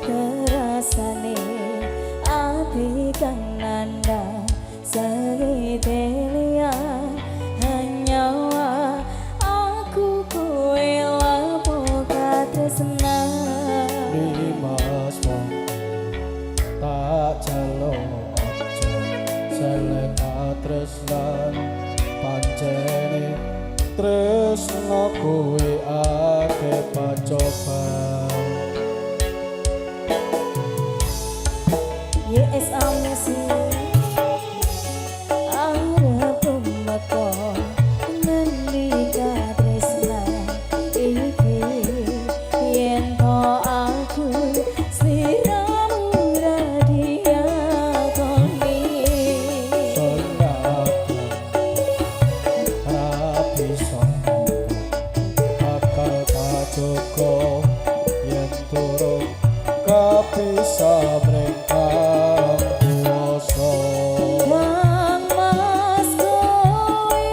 Terasane ati kang nanda segitelia hanya aku kowe lapo katresna Dimas wong tak jalo aja selek katresnan pancene tresno kowe ake pacoban Yes, amesi arep meko ngendika tresna iki yen to aku sliramu radia koni rapi sombong akal kajoko yen turun kapisah merengkang kuasa Kang Mas kowe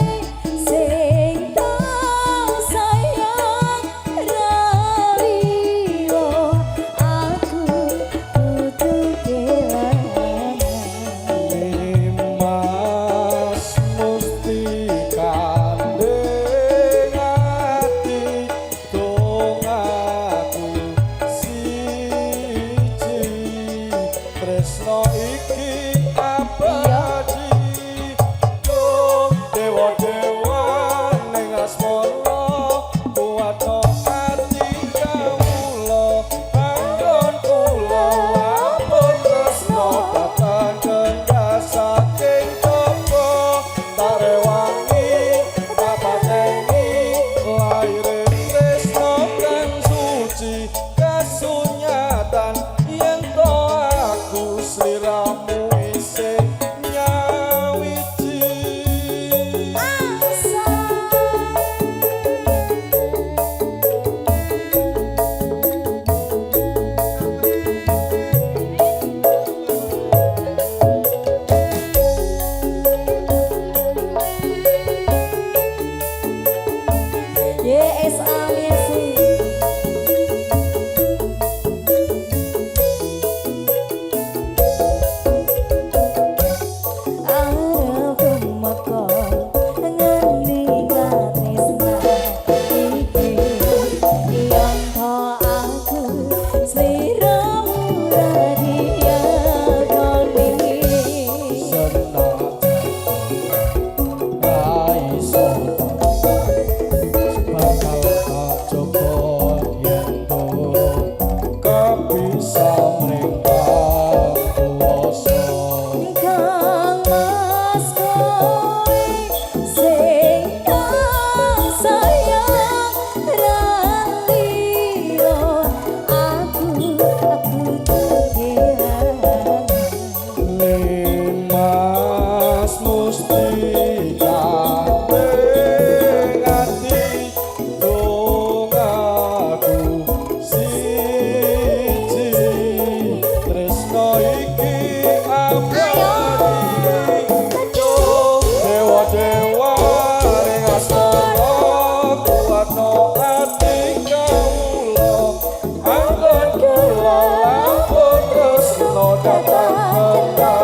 sing tak sayang raliyo aku kudu kelangan Dimas musti kandeng ati dong aku siji tresno iki abadi dong dewa-dewa ning asmara kuwatno ati kawula anggon kula lapun tresno datang kendhas saking toko tak rewangi tak pateni laire tresno kang suci kasunyatan yen to aku sliramu isih nyawiji Yes, amesi arep meko ngendika tresna iki yen to aku sliramu radia koni senajan iso bakal kacoba yen turun kapisah merengkang kuasa Kang Mas kowe sing tak sayang raliyo aku kelangan Dimas musti kandeng ati dong aku siji tresno iki abadi dong dewa-dewa ning asmara kuwatno ati kawula anggon kula lampun tresno datang kendhas